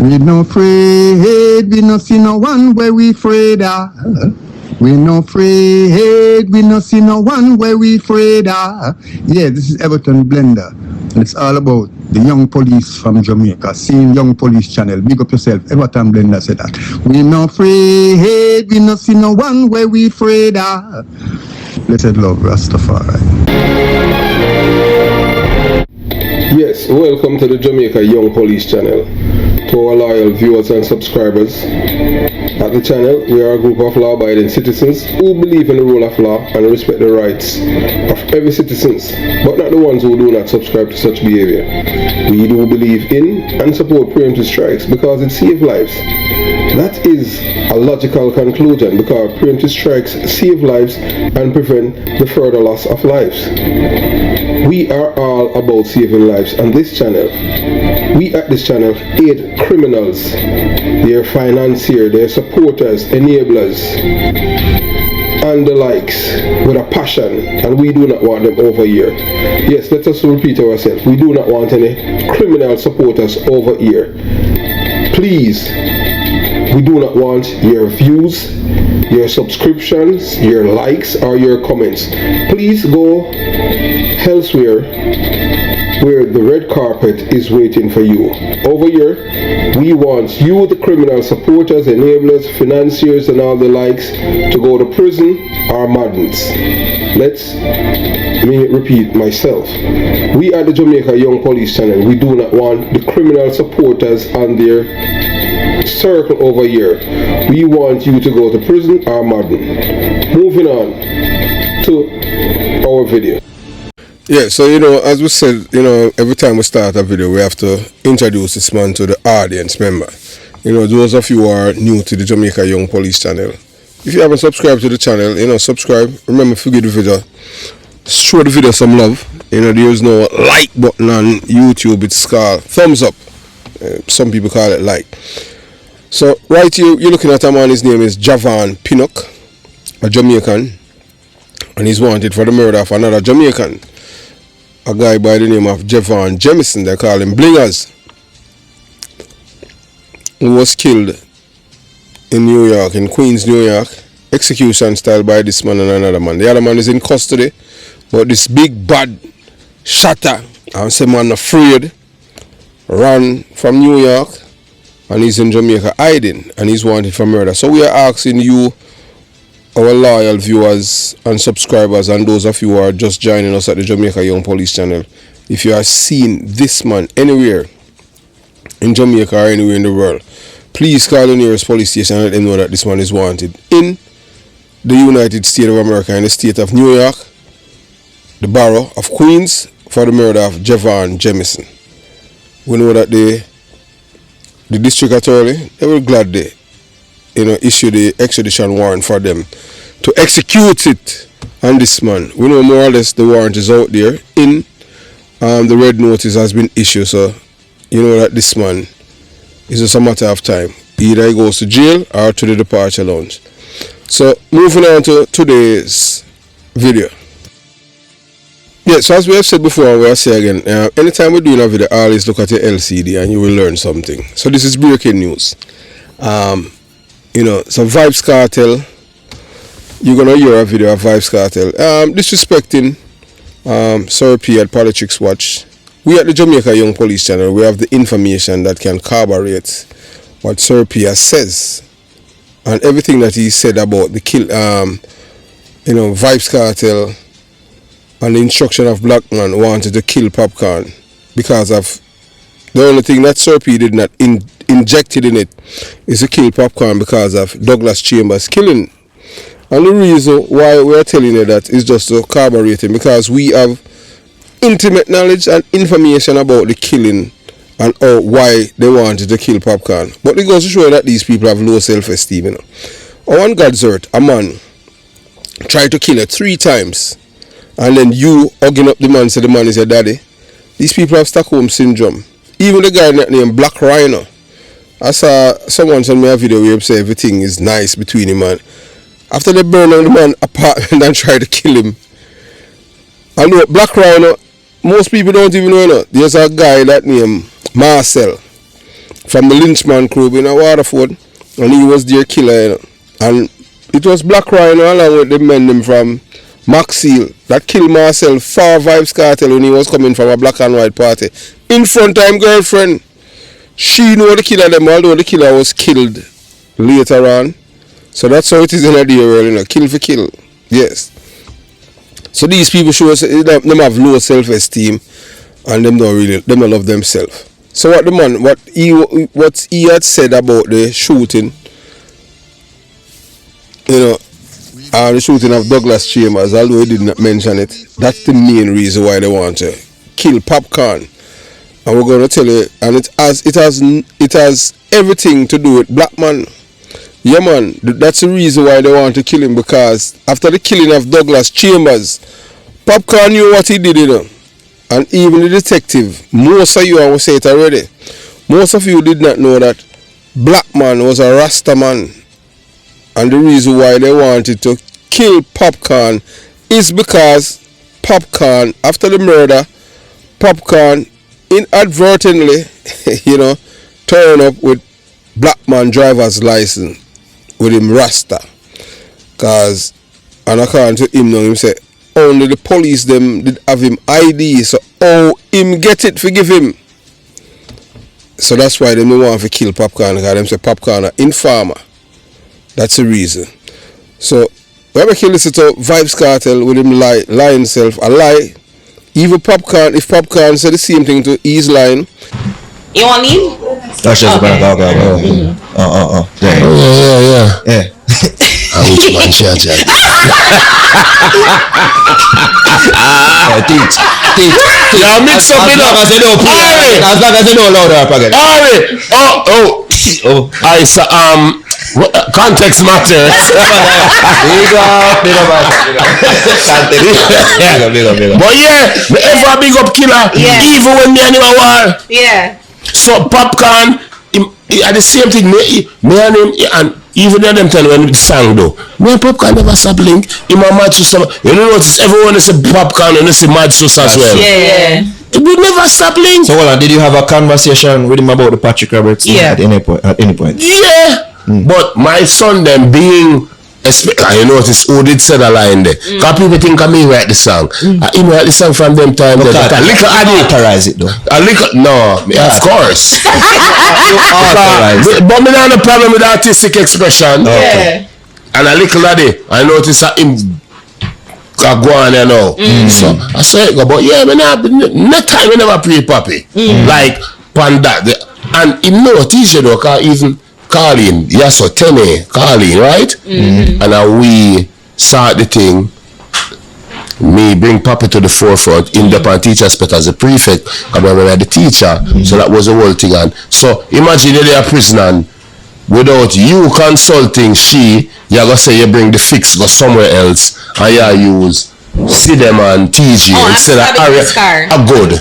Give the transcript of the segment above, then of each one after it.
We no afraid, we no see no one where we afraid of. We no afraid, we no see no one where we afraid of. Yeah, this is Everton Blender. And it's all about the young police from Jamaica, seeing Young Police Channel. Big up yourself, Everton Blender said that. We no afraid, we no see no one where we afraid of. Blessed love, Rastafari. Yes, welcome to the Jamaica Young Police Channel. To our loyal viewers and subscribers, at the channel we are a group of law-abiding citizens who believe in the rule of law and respect the rights of every citizen, but not the ones who do not subscribe to such behavior. We do believe in and support preemptive strikes because it saves lives. That is a logical conclusion because preemptive strikes save lives and prevent the further loss of lives. We are all about saving lives on this channel. We at this channel aid criminals, their financiers, their supporters, enablers, and the likes with a passion, and we do not want them over here. Yes, let us repeat ourselves. We do not want any criminal supporters over here. Please, we do not want your views, your subscriptions, your likes, or your comments. Please go elsewhere where the red carpet is waiting for you. Over here, we want you, the criminal supporters, enablers, financiers, and all the likes, to go to prison or madness. Let me repeat myself. We at the Jamaica Young Police Channel, we do not want the criminal supporters and their circle over here. We want you to go to prison or madden. Moving on to our video. Yeah, so as we said, every time we start a video we have to introduce this man to the audience member. Those of you who are new to the Jamaica Young Police Channel, if you haven't subscribed to the channel, subscribe. Remember, if you give the video, show the video some love. There's no like button on YouTube, it's called thumbs up. Some people call it like. So right here, you're looking at a man, his name is Javon Pinnock, a Jamaican, and he's wanted for the murder of another Jamaican, a guy by the name of Javon Jemison. They call him Blingers, who was killed in New York, in Queens, New York, execution style by this man and another man. The other man is in custody, but this big bad shatter, and some man afraid, ran from New York, and he's in Jamaica hiding, and he's wanted for murder. So we are asking you, our loyal viewers and subscribers, and those of you who are just joining us at the Jamaica Young Police Channel, if you are seeing this man anywhere in Jamaica or anywhere in the world, please call the nearest police station and let them know that this man is wanted in the United States of America, in the state of New York, the borough of Queens, for the murder of Javon Jemison. We know that the district attorney, they were glad they issue the extradition warrant for them to execute it on this man. We know more or less the warrant is out there. In the red notice has been issued, so you know that this man is just a matter of time. Either he goes to jail or to the departure lounge. So moving on to today's video. Yeah, so as we have said before, we'll say again, anytime we're doing a video, always look at your LCD and you will learn something. So this is breaking news. So Vybz Cartel, you're going to hear a video of Vybz Cartel disrespecting Sir P at Politics Watch. We at the Jamaica Young Police Channel, we have the information that can corroborate what Sir P says and everything that he said about the kill, Vybz Cartel and the instruction of Black Man wanted to kill Popcaan because of the only thing that Sir P did not injected in it is to kill Popcaan because of Douglas Chambers killing. And the reason why we are telling you that is just to corroborate him, because we have intimate knowledge and information about the killing and why they wanted to kill Popcaan. But it goes to show that these people have low self-esteem. On God's earth, a man tried to kill her 3 times, and then you hugging up the man, say the man is your daddy. These people have Stockholm syndrome. Even the guy named Black Rhino, I saw someone send me a video where he said everything is nice between him and after they burn down the man apartment and try to kill him. I know Black Rhino, most people don't even know. There's a guy that named Marcel from the Lynchman crew in Waterford, and he was their killer, you know. And it was Black Rhino along with the men them from Maxfield that killed Marcel for Vybz Cartel when he was coming from a black and white party. In front of him girlfriend. She knew the killer them, although the killer was killed later on. So that's how it is in a day world, you know, kill for kill. Yes. So these people show us them have low self-esteem and them don't love themselves. So what he had said about the shooting, you know, the shooting of Douglas Chambers, although he did not mention it, that's the main reason why they want to kill Popcaan. And we're going to tell you, and it has everything to do with black man. Yeah, man, that's the reason why they want to kill him, because after the killing of Douglas Chambers, Popcaan knew what he did, you know. And even the detective, most of you, I will say it already, most of you did not know that black man was a Rasta man. And the reason why they wanted to kill Popcaan is because Popcaan, after the murder, Popcaan inadvertently, you know, turned up with black man driver's license with him Rasta. Cause, and according to him now, him say, only the police them did have him ID, so him get it, forgive him. So that's why they don't want to kill Popcaan, because them say Popcaan an informer. That's the reason. So when we can listen to Vybz Cartel with him lie himself, a lie. Even Popcaan, if Popcaan said the same thing to his line. You want me? That's just okay. Yeah. Which one, chat. Teach. Yeah, mix up it up. As long as they don't louder up again. I saw, context matters. Big up. But yeah, me ever big up killer, even when me and him a war. Yeah. So Popcaan, at the same thing, me and him, and even them tell when the song though, me and Popcaan never stop link. Him a mad sus. You know notice everyone is a Popcaan and is a mad sus as well. Yeah. We never stop link. So hold on, did you have a conversation with him about the Patrick Roberts thing at any point? Yeah. But my son them being, I notice who did say the line there. Because people think I me write the song. I write the song from them time. You authorize it though. No, of course. Authorize it. But me not have a problem with artistic expression. Okay. And a little addy, I notice that him go on you know. So I say go, but yeah, next time we never play Poppy. Like Panda. And him know teacher though, cause even Carlin, yes or Tenny, Carlin, right? And we start the thing. Me bring Papa to the forefront, in the teacher's pet as a prefect, because I remember the teacher, so that was the whole thing. And so imagine you're a prisoner, without you consulting she, you're going to say you bring the fix, go somewhere else, and you use them and TG instead of Aria. Good.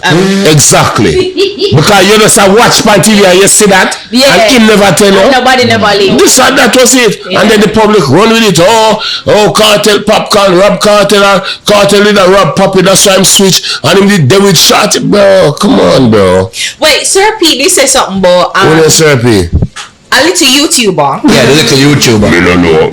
Exactly. Because you just watch pan TV and you see that, and him never tell you. Nobody never leave. This and that was it. And then the public run with it. Oh, Cartel, Popcaan, rob Cartel, Cartel did a rob Poppy, that's why I'm switch. And him did David shot it, bro. Come on, bro. Wait, Sir P, this say something about What is Sir P? a little YouTuber. Yeah, the little YouTuber. I don't know.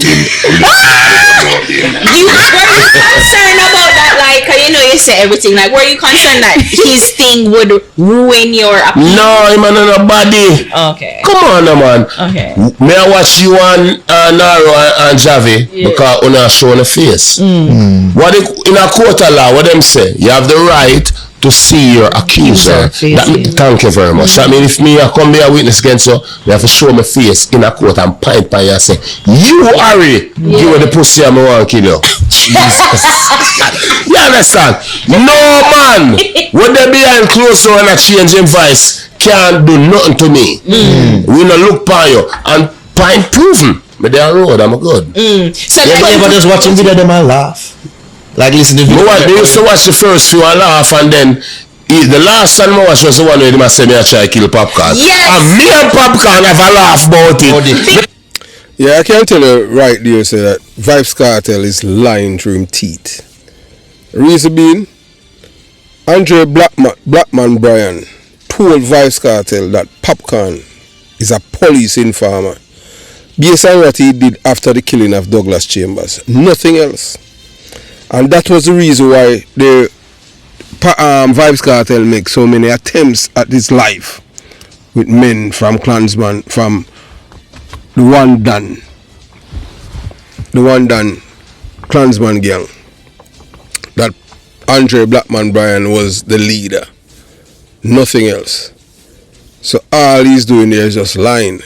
You were you concerned about that? Like, you know, you say everything. Like, were you concerned that his thing would ruin your appeal? No, him and nobody. Okay. Come on, man. Okay. May I watch you and Naro and Javi because on a show on the face. What in a court of law, what them say? You have the right to see your accuser. Thank you very much. That means if me I come be a witness against you, you have to show my face in a court and point by you and say, you Harry, give me the pussy and I want to kill you. You understand? No man when they behind closed door and a change in voice can't do nothing to me. We no look by you and point proven. But they are road, I'm good. So Yeah, but just watching video them and laugh. Like listen to video. They used to watch the first few and laugh, and then the last time I watched was the one where they must say me I try to kill Popcaan. Yes. And me and Popcaan have a laugh about it. Yeah, I can tell you right there, say that Vybz Cartel is lying through him teeth. Reason being, Andre Blackman Brian told Vybz Cartel that Popcaan is a police informer. Based on what he did after the killing of Douglas Chambers. Nothing else. And that was the reason why the Vybz Cartel makes so many attempts at his life with men from Clansman, from the one done Clansman gang. That Andre Blackman Bryan was the leader. Nothing else. So all he's doing there is just lying.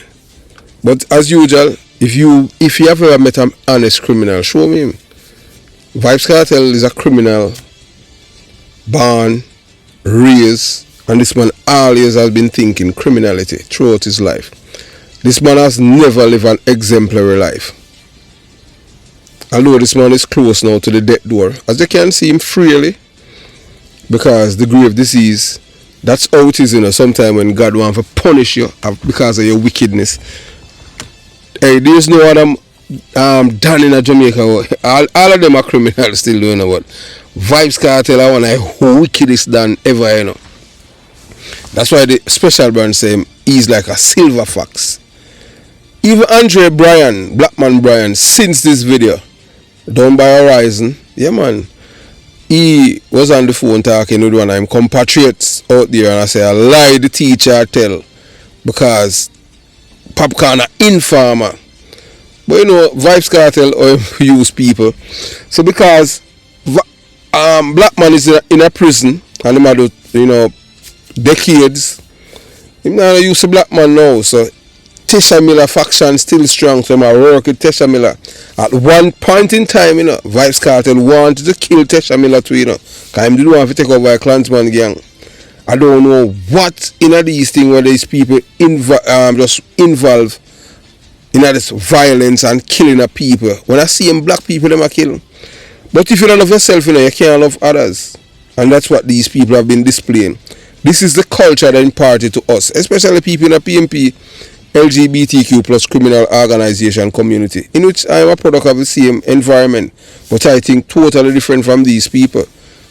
But as usual, if you have ever met an honest criminal, show me him. Vybz Cartel is a criminal, born, raised, and this man always has been thinking criminality throughout his life. This man has never lived an exemplary life. Although this man is close now to the death door, as you can see him freely, because the grave disease, that's how it is, sometimes when God wants to punish you because of your wickedness. Hey, there's no other done in Jamaica. All of them are criminals still doing what. Vybz Cartel are one of the wickedest done ever, That's why the special brand say he's like a silver fox. Even Andre Blackman Bryan, since this video done by Horizon, yeah man, he was on the phone talking with one of his compatriots out there, and I say, I lie the teacher tell, because Popcaan are informer. But Vybz Cartel or use people. So because Blackman is in a prison and him had decades, him not use a Blackman now. So Tesha Miller faction still strong, so I work with Tesha Miller. At one point in time, Vybz Cartel wanted to kill Tesha Miller too, because he didn't want to take over a Clansman gang. I don't know what these things where these people just involved in this violence and killing of people. When I see them black people, them I kill. But if you don't love yourself, you can't love others. And that's what these people have been displaying. This is the culture that imparted to us, especially people in the PMP, LGBTQ plus criminal organization community, in which I am a product of the same environment, but I think totally different from these people.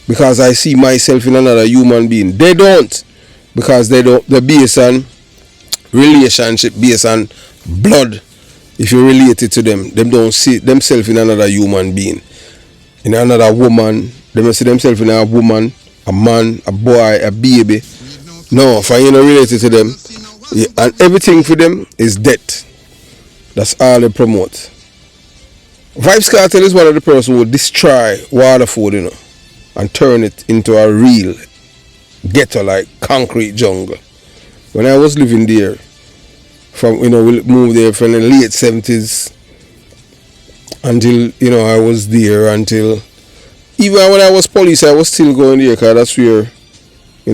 Because I see myself in another human being. They don't. Because they're based on relationship, based on blood. If you relate it to them don't see themselves in another human being. In another woman. They don't see themselves in a woman, a man, a boy, a baby. No, if you not related to them, and everything for them is death. That's all they promote. Vybz Cartel is one of the person who destroy Waterford, and turn it into a real ghetto like concrete jungle. When I was living there, we moved there from the late 70s until I was there until even when I was police, I was still going there because that's where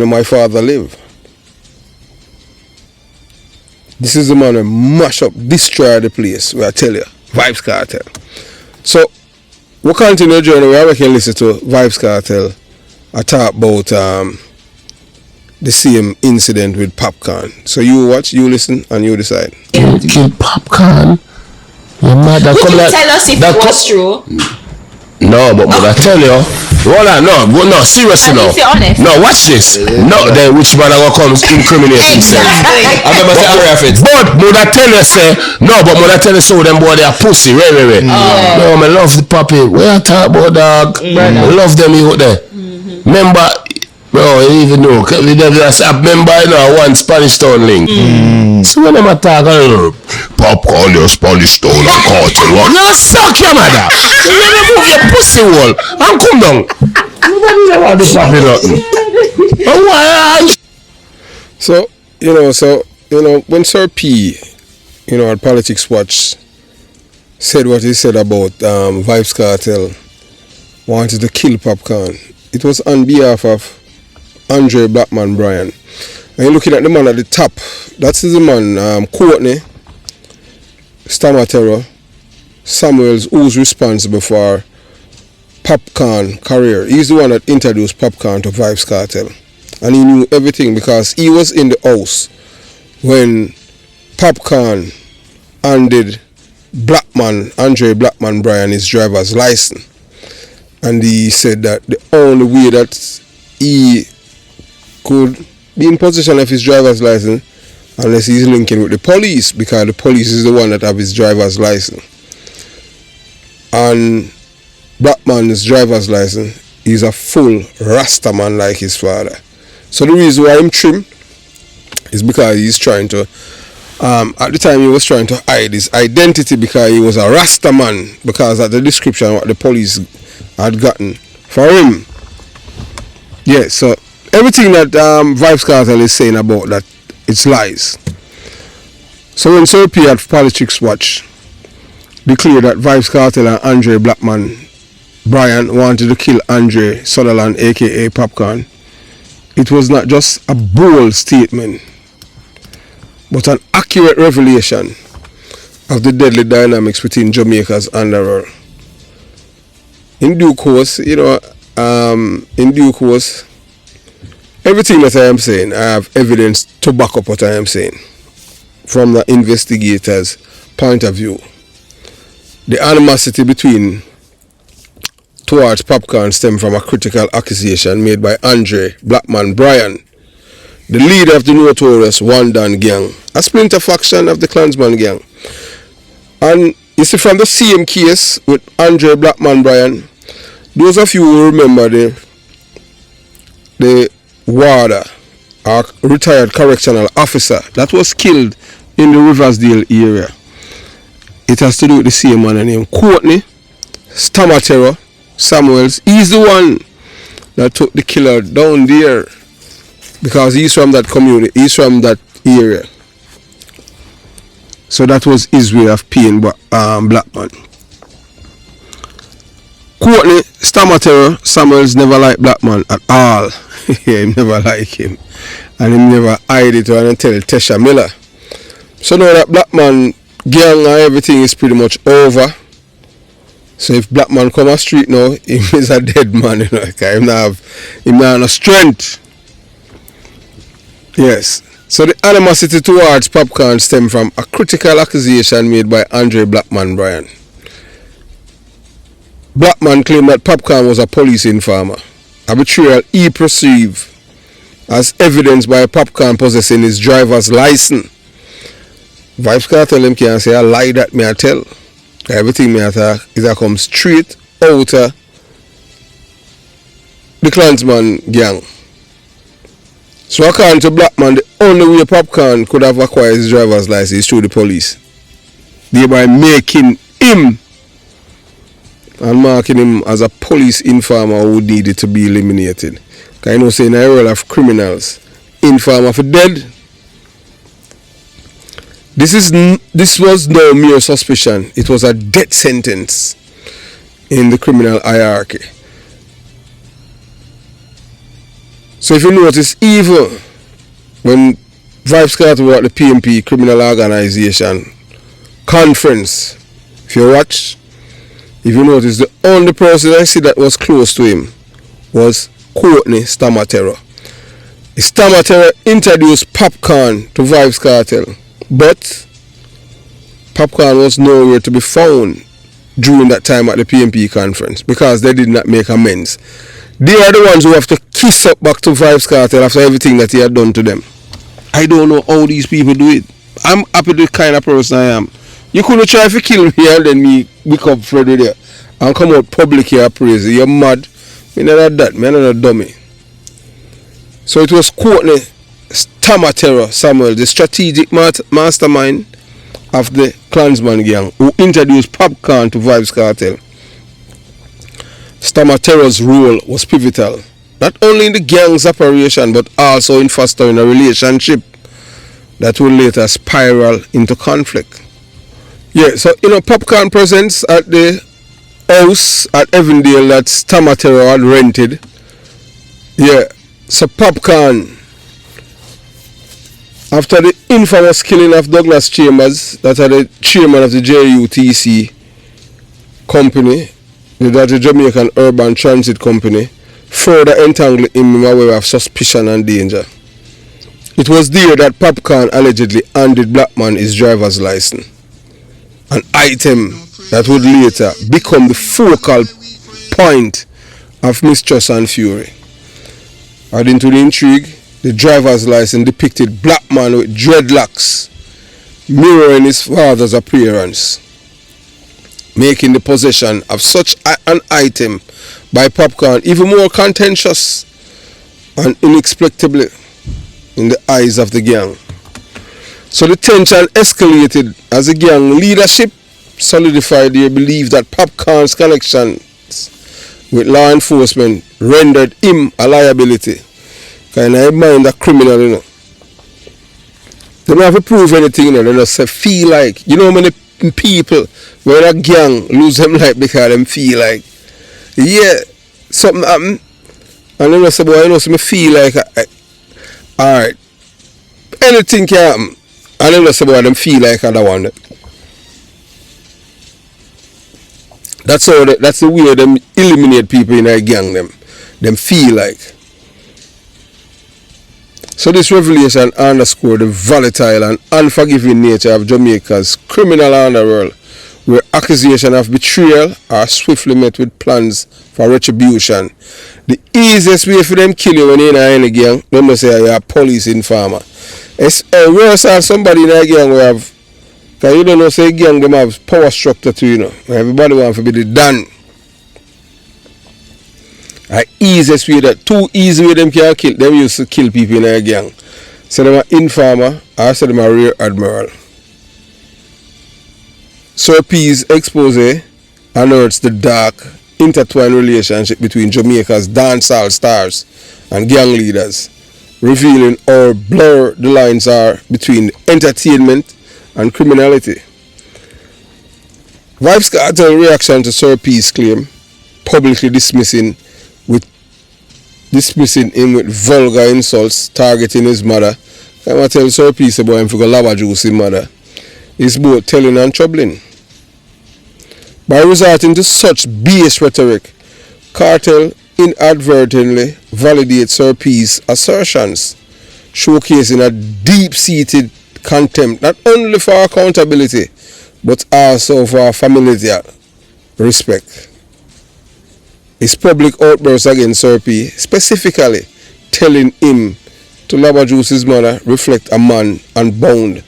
my father lived. This is the man who mash up, destroy the place, where I tell you, Vybz Cartel. So we'll continue the journey where we can listen to Vybz Cartel. I talk about the same incident with Popcaan. So you watch, you listen, and you decide. Kill Popcaan. Your mother Would you tell us if it was true? No, but I tell you, no, seriously, no. If you're honest. No, watch this. No, then which man are gonna come incriminate himself? I remember saying But I tell you, say no, but I tell you, so them boy they are pussy, right. No, I love the puppy. Where I talk about dog, I love them out there. Remember, bro, you even know. I remember, one Spanish Town link. So when I'm talking, Popcaan, your Spanish Town and Cartel, you suck your mother. You remove your pussy wall and come down. Nobody know what this happening nothing. So when Sir P, at Politics Watch said what he said about Vybz Cartel wanted to kill Popcaan, it was on behalf of Andre Blackman Bryan. And you're looking at the man at the top. That's the man, Courtney, Stamatero, Samuels, who's responsible for Popcaan career. He's the one that introduced Popcaan to Vybz Cartel. And he knew everything because he was in the house when Popcaan handed Andre Blackman Bryan his driver's license. And he said that the only way that he could be in possession of his driver's license unless he's linking with the police, because the police is the one that have his driver's license. And Blackman's driver's license, he's a full Rasta man like his father. So the reason why him trim is because he's trying to, at the time he was trying to hide his identity because he was a Rasta man, because of the description what the police had gotten for him. Yeah, so everything that Vybz Cartel is saying about that, it's lies. So when Sir-P at Politics Watch declared that Vybz Cartel and Andre Blackman Brian wanted to kill Andre Sutherland aka Popcaan, it was not just a bold statement, but an accurate revelation of the deadly dynamics between Jamaica's underworld. In due course, everything that I am saying, I have evidence to back up what I am saying from the investigator's point of view. The animosity towards Popcaan stemmed from a critical accusation made by Andre Blackman Brian, the leader of the notorious One Dan gang, a splinter faction of the Clansman gang. And you see, from the same case with Andre Blackman Brian, those of you who remember the warder, or retired correctional officer that was killed in the Riversdale area, it has to do with the same man named Courtney Stamatero Samuels. He's the one that took the killer down there, because he's from that community, he's from that area. So that was his way of paying Blackman. Courtney Stamatero Samuels never liked Blackman at all. He never liked him, and he never hide it and tell Tesha Miller. So now that Blackman gang and everything is pretty much over. So if Blackman come on street now, he is a dead man, because him not have no strength. Yes. So the animosity towards Popcaan stemmed from a critical accusation made by Andre Blackman Brian. Blackman claimed that Popcaan was a police informer, a betrayal he perceived as evidenced by Popcaan possessing his driver's license. Vybz Cartel him can't say a lie that me I tell. Everything me I talk is that come straight out of the Clansman gang. So according to Blackman, the only way Popcaan could have acquired his driver's license is through the police, thereby making him and marking him as a police informer who needed to be eliminated. Because you know, say in a world of criminals, informer for dead. This was no mere suspicion. It was a death sentence in the criminal hierarchy. So if you notice, even when Vybz Cartel were at the PMP criminal organization conference, if you watch, if you notice, the only person I see that was close to him was Courtney Stamatero. Stamatero introduced Popcaan to Vybz Cartel, but Popcaan was nowhere to be found during that time at the PMP conference because they did not make amends. They are the ones who have to kiss up back to Vybz Cartel after everything that he had done to them. I don't know how these people do it. I'm happy the kind of person I am. You couldn't try to kill me and then me become Freddy there and come out public here praise. You're mad. Me not that. Me not a dummy. So it was Courtney Stamatero Samuel, the strategic mastermind of the Clansman gang, who introduced Popcaan to Vybz Cartel. Stamatero's role was pivotal, not only in the gang's operation but also in fostering a relationship that would later spiral into conflict. Yeah, so Popcaan presence at the house at Evandale that Stamatero had rented. Yeah, so Popcaan, after the infamous killing of Douglas Chambers, that are the chairman of the JUTC company, that the Jamaican Urban Transit Company, further entangled him in a way of suspicion and danger. It was there that Popcaan allegedly handed Blackman his driver's license, an item that would later become the focal point of mistrust and fury. Adding to the intrigue, The driver's license depicted black man with dreadlocks, mirroring his father's appearance, making the possession of such an item by Popcaan even more contentious and inexplicably in the eyes of the gang. So the tension escalated as the gang leadership solidified their belief that Popcaan's connections with law enforcement rendered him a liability. Kind of mind a criminal, you know. They don't have to prove anything, you know. They just feel like, you know how many people when a gang lose them life because them feel like, yeah, something happened. And then I say, boy, you know, so me feel like, alright, anything can happen. And then I say, boy, them feel like other one. That's the way them eliminate people in a gang, them feel like. So this revelation underscored the volatile and unforgiving nature of Jamaica's criminal underworld, where accusations of betrayal are swiftly met with plans for retribution. The easiest way for them kill you when you're in any gang, them not say you're a police informer. It's worse than somebody in a gang who have, because you don't know, say gang them have power structure too, you know. Everybody wants to be the done. The easiest way, that too easy way them can kill, them used to kill people in a gang. So them are informer or say them are rear admiral. Sir P's expose unearths the dark, intertwined relationship between Jamaica's dancehall stars and gang leaders, revealing how blurred the lines are between entertainment and criminality. Vybz Cartel reaction to Sir P's claim, publicly dismissing him with vulgar insults targeting his mother. I tell Sir P about him for go lava juice his mother, is both telling and troubling. By resorting to such base rhetoric, Cartel inadvertently validates Sir P's assertions, showcasing a deep-seated contempt not only for accountability but also for familiar respect. His public outburst against Sir P, specifically telling him to lava juice his mother, reflect a man unbound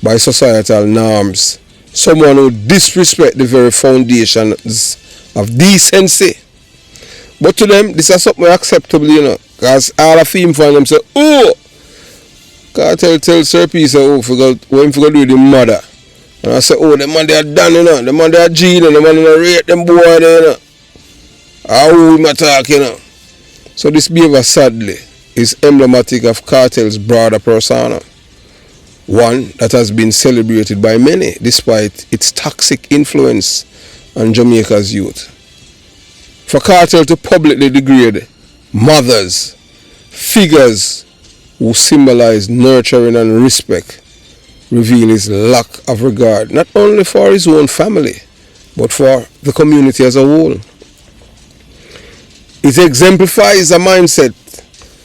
by societal norms, someone who disrespect the very foundations of decency. But to them, this is something acceptable, you know, because all of him find them say, oh, Cartel tell Sir P, say, oh, what him forgot do with the mother. And I say, oh, the man they are done, you know, the man they are G, the man they rate them boy there, you know. How we attack, you know. So this behavior, sadly, is emblematic of Cartel's broader persona, one that has been celebrated by many despite its toxic influence on Jamaica's youth. For Cartel to publicly degrade mothers, figures who symbolize nurturing and respect, reveal his lack of regard not only for his own family but for the community as a whole. It exemplifies a mindset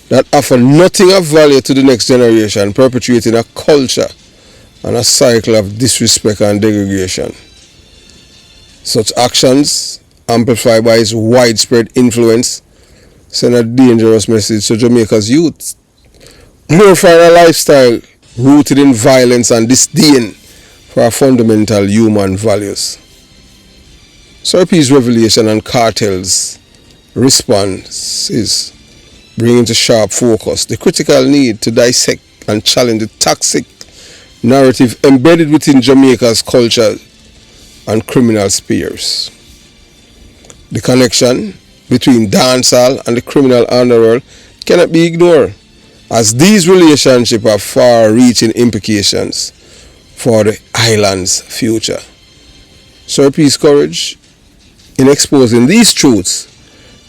that offers nothing of value to the next generation, perpetuating a culture and a cycle of disrespect and degradation. Such actions, amplified by his widespread influence, send a dangerous message to Jamaica's youth, glorifying a lifestyle rooted in violence and disdain for our fundamental human values. Sir P's revelation and Cartel's response is bringing to sharp focus the critical need to dissect and challenge the toxic narrative embedded within Jamaica's culture and criminal spheres. The connection between dancehall and the criminal underworld cannot be ignored, as these relationships have far-reaching implications for the island's future. Sir P's courage in exposing these truths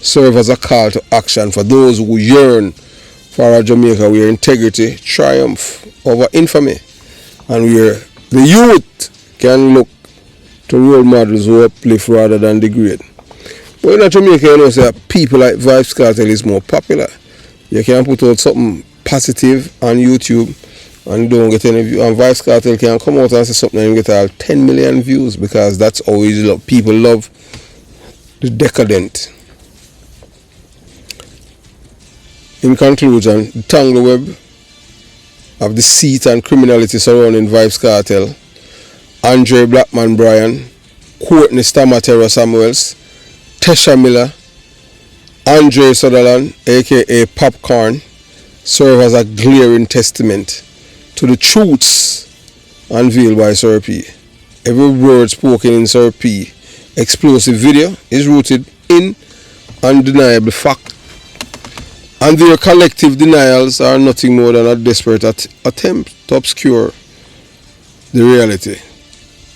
serve as a call to action for those who yearn for a Jamaica where integrity triumph over infamy and where the youth can look to role models who uplift rather than degrade. But in Jamaica, you know, say people like Vybz Cartel is more popular. You can put out something positive on YouTube and don't get any views. And Vybz Cartel can come out and say something and get all 10 million views, because that's always people love the decadent. In conclusion, the tangle web of deceit and criminality surrounding Vybz Kartel, Andre Blackman Bryan, Courtney Stamatera Samuels, Tesha Miller, Andre Sutherland, aka Popcaan, serve as a glaring testament to the truths unveiled by Sir P. Every word spoken in Sir P explosive video is rooted in undeniable fact, and their collective denials are nothing more than a desperate attempt to obscure the reality.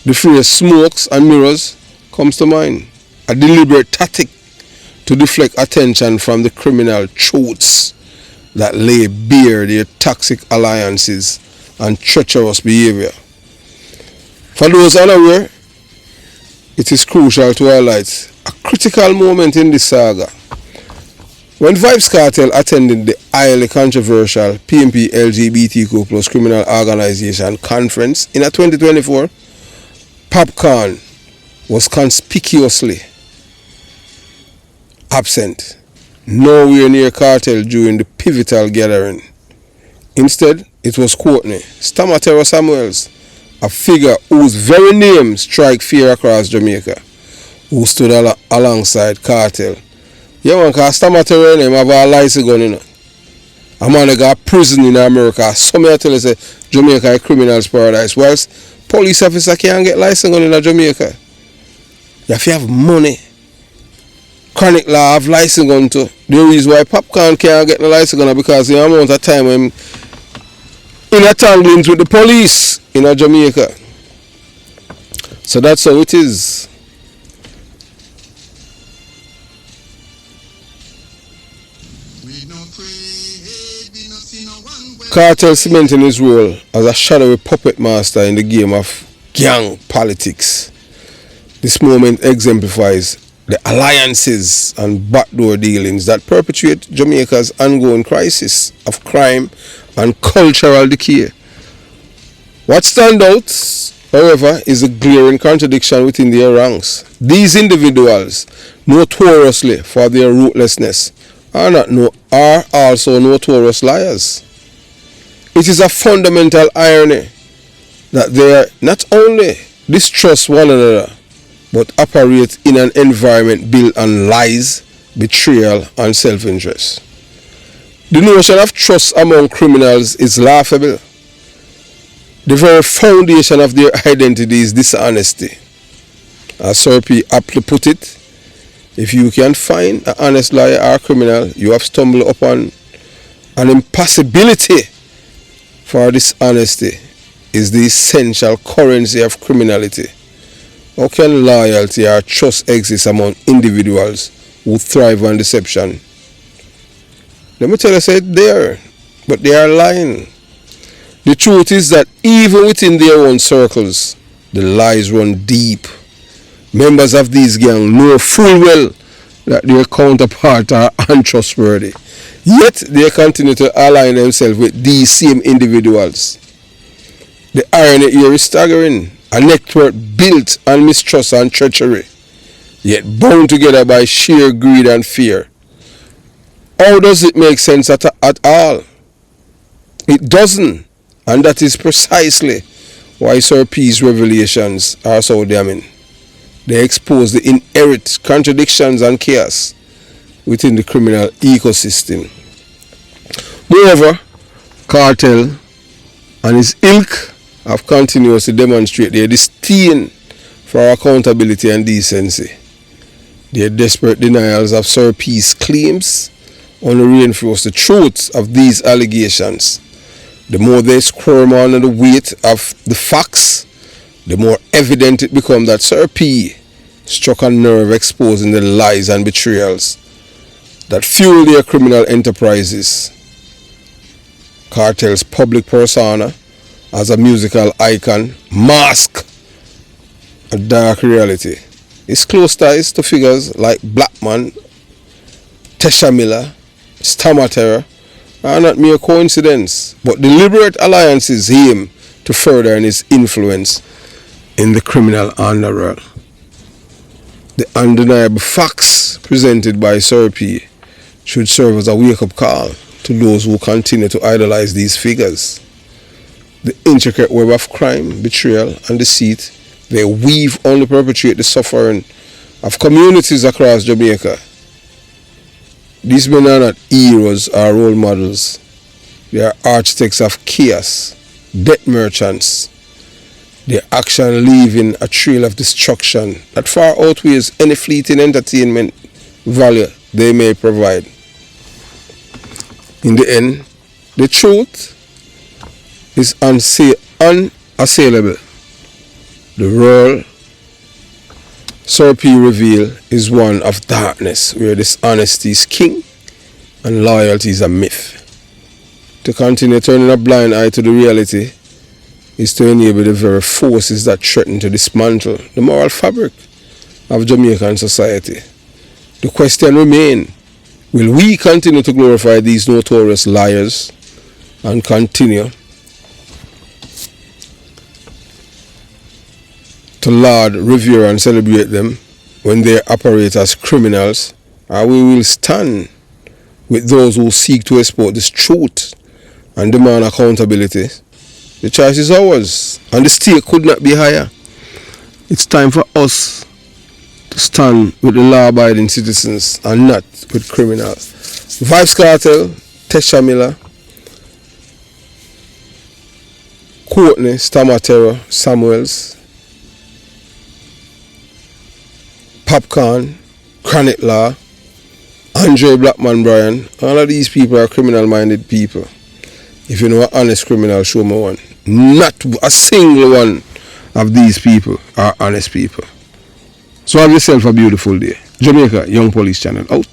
The phrase smokes and mirrors comes to mind, a deliberate tactic to deflect attention from the criminal truths that lay bare their toxic alliances and treacherous behavior. For those unaware, it is crucial to highlight a critical moment in this saga. When Vybz Kartel attended the highly controversial PMP LGBTQ plus criminal organization conference in 2024, Popcaan was conspicuously absent, nowhere near Cartel during the pivotal gathering. Instead, it was Courtney Stamatera Samuels, a figure whose very name strike fear across Jamaica, who stood alongside Cartel. Yeah, man, because Stamatera name have a license gun, you know. A man that got prison in America. Some tell you say Jamaica is a criminal's paradise, whilst police officer can't get license gun in Jamaica. You have to have money. Chronic law have license gun too. The reason why Popcaan can't get the license gun because the amount of time when in entanglements with the police in Jamaica. So that's how it is. Cartel cementing his role as a shadowy puppet master in the game of gang politics. This moment exemplifies the alliances and backdoor dealings that perpetuate Jamaica's ongoing crisis of crime and cultural decay. What stands out, however, is a glaring contradiction within their ranks. These individuals, notoriously for their ruthlessness, are also notorious liars. It is a fundamental irony that they not only distrust one another, but operate in an environment built on lies, betrayal, and self-interest. The notion of trust among criminals is laughable. The very foundation of their identity is dishonesty. As Sir P aptly put it, if you can find an honest liar or criminal, you have stumbled upon an impossibility, for dishonesty is the essential currency of criminality. How can loyalty or trust exist among individuals who thrive on deception? Let me tell you, say it there, but they are lying. The truth is that even within their own circles, the lies run deep. Members of these gangs know full well that their counterparts are untrustworthy. Yet they continue to align themselves with these same individuals. The irony here is staggering. A network built on mistrust and treachery, yet bound together by sheer greed and fear. How does it make sense at all? It doesn't, and that is precisely why Sir P's revelations are so damning. They expose the inherent contradictions and chaos within the criminal ecosystem. Moreover, Cartel and his ilk have continuously demonstrated their disdain for accountability and decency. Their desperate denials of Sir P's claims only reinforce the truth of these allegations. The more they squirm under the weight of the facts, the more evident it becomes that Sir P struck a nerve exposing the lies and betrayals that fuel their criminal enterprises. Cartel's public persona as a musical icon mask a dark reality. His close ties to figures like Blackman, Tesha Miller, Stamatera are not mere coincidence, but deliberate alliances aim to further his influence in the criminal underworld. The undeniable facts presented by Sir P should serve as a wake-up call to those who continue to idolize these figures. The intricate web of crime, betrayal, and deceit they weave only perpetuate the suffering of communities across Jamaica. These men are not heroes or role models. They are architects of chaos, death merchants. Their action leaving a trail of destruction that far outweighs any fleeting entertainment value they may provide. In the end, the truth is unassailable. The role Sir P reveal is one of darkness, where dishonesty is king and loyalty is a myth. To continue turning a blind eye to the reality is to enable the very forces that threaten to dismantle the moral fabric of Jamaican society. The question remains, will we continue to glorify these notorious liars and continue to laud, revere and celebrate them when they operate as criminals, or we will stand with those who seek to expose this truth and demand accountability? The choice is ours, and the stake could not be higher. It's time for us to stand with the law-abiding citizens and not with criminals. Vybz Cartel, Tesha Miller, Courtney, Stamatero, Samuels, Popcaan, Chronic Law, Andre Blackman Bryan, all of these people are criminal-minded people. If you know an honest criminal, show me one. Not a single one of these people are honest people. So have yourself a beautiful day. Jamaica Young Police Channel out.